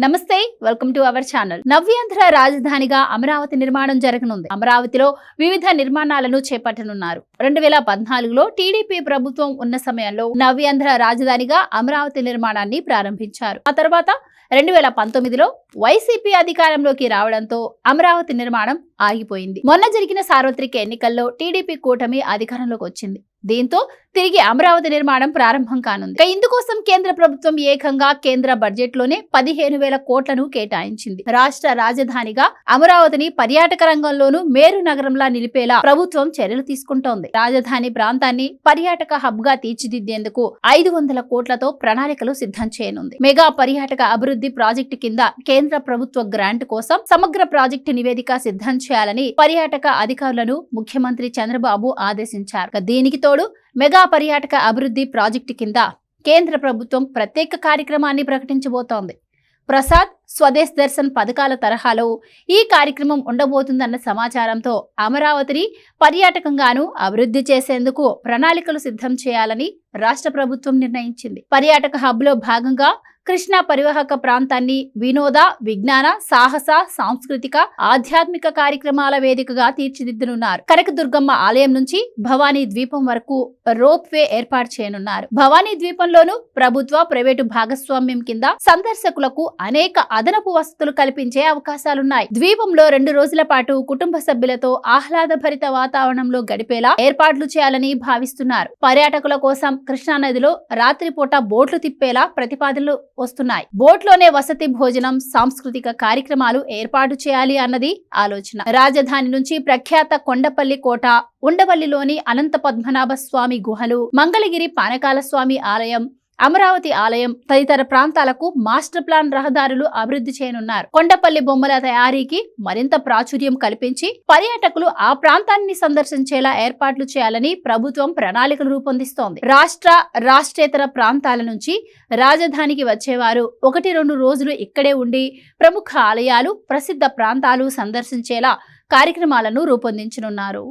నమస్తే, welcome to our channel. నవ్యాంధ్ర రాజధానిగా అమరావతి నిర్మాణం జరగనుంది. అమరావతిలో వివిధ నిర్మాణాలను చేపట్టనున్నారు. 2014లో టీడీపీ ప్రభుత్వం ఉన్న సమయంలో నవ్యాంధ్ర రాజధానిగా అమరావతి నిర్మాణాన్ని ప్రారంభించారు. ఆ తర్వాత 2019లో వైసీపీ అధికారంలోకి రావడంతో అమరావతి నిర్మాణం ఆగిపోయింది. మొన్న జరిగిన సార్వత్రిక ఎన్నికల్లో టీడీపీ కూటమి అధికారంలోకి వచ్చింది. దీంతో తిరిగి అమరావతి నిర్మాణం ప్రారంభం కానుంది. ఇందుకోసం కేంద్ర ప్రభుత్వం ఏకంగా కేంద్ర బడ్జెట్ లోనే 15,000 కోట్లను కేటాయించింది. రాష్ట్ర రాజధానిగా అమరావతిని పర్యాటక రంగంలోనూ మేరు నగరంలా నిలిపేలా ప్రభుత్వం చర్యలు తీసుకుంటోంది. రాజధాని ప్రాంతాన్ని పర్యాటక హబ్ గా తీర్చిదిద్దేందుకు 500 కోట్లతో ప్రణాళికలు సిద్ధం చేయనుంది. మెగా పర్యాటక అభివృద్ధి ప్రాజెక్టు కింద కేంద్ర ప్రభుత్వ గ్రాంట్ కోసం సమగ్ర ప్రాజెక్టు నివేదిక సిద్ధం చేయాలని పర్యాటక అధికారులను ముఖ్యమంత్రి చంద్రబాబు ఆదేశించారు. దీనికి తోడు మెగా పర్యాటక అభివృద్ధి ప్రాజెక్టు కింద కేంద్ర ప్రభుత్వం ప్రత్యేక కార్యక్రమాన్ని ప్రకటించబోతోంది. ప్రసాద్ స్వదేశ్ దర్శన్ పథకాల తరహాలో ఈ కార్యక్రమం ఉండబోతుందన్న సమాచారంతో అమరావతిని పర్యాటకంగాను అభివృద్ధి చేసేందుకు ప్రణాళికలు సిద్ధం చేయాలని రాష్ట్ర ప్రభుత్వం నిర్ణయించింది. పర్యాటక హబ్ లో భాగంగా కృష్ణా పరివాహక ప్రాంతాన్ని వినోద, విజ్ఞాన, సాహస, సాంస్కృతిక, ఆధ్యాత్మిక కార్యక్రమాల వేదికగా తీర్చిదిద్దనున్నారు. కనకదుర్గమ్మ ఆలయం నుంచి భవానీ ద్వీపం వరకు రోప్ వే ఏర్పాటు చేయనున్నారు. భవానీ ద్వీపంలోనూ ప్రభుత్వ, ప్రైవేటు భాగస్వామ్యం కింద సందర్శకులకు అనేక అదనపు వసతులు కల్పించే అవకాశాలున్నాయి. ద్వీపంలో 2 రోజుల పాటు కుటుంబ సభ్యులతో ఆహ్లాదభరిత వాతావరణంలో గడిపేలా ఏర్పాట్లు చేయాలని భావిస్తున్నారు. పర్యాటకుల కోసం కృష్ణా నదిలో రాత్రిపూట బోట్లు తిప్పేలా ప్రతిపాదనలు వస్తున్నాయి. బోట్లోనే వసతి, భోజనం, సాంస్కృతిక కార్యక్రమాలు ఏర్పాటు చేయాలి అన్నది ఆలోచన. రాజధాని నుంచి ప్రఖ్యాత కొండపల్లి కోట, ఉండవల్లిలోని అనంత పద్మనాభ స్వామి గుహలు, మంగళగిరి పానకాల స్వామి ఆలయం, అమరావతి ఆలయం తదితర ప్రాంతాలకు మాస్టర్ ప్లాన్ రహదారులు అభివృద్ధి చేయనున్నారు. కొండపల్లి బొమ్మల తయారీకి మరింత ప్రాచుర్యం కల్పించి పర్యాటకులు ఆ ప్రాంతాన్ని సందర్శించేలా ఏర్పాట్లు చేయాలని ప్రభుత్వం ప్రణాళికలు రూపొందిస్తోంది. రాష్ట్రేతర ప్రాంతాల నుంచి రాజధానికి వచ్చేవారు 1-2 రోజులు ఇక్కడే ఉండి ప్రముఖ ఆలయాలు, ప్రసిద్ధ ప్రాంతాలు సందర్శించేలా కార్యక్రమాలను రూపొందించనున్నారు.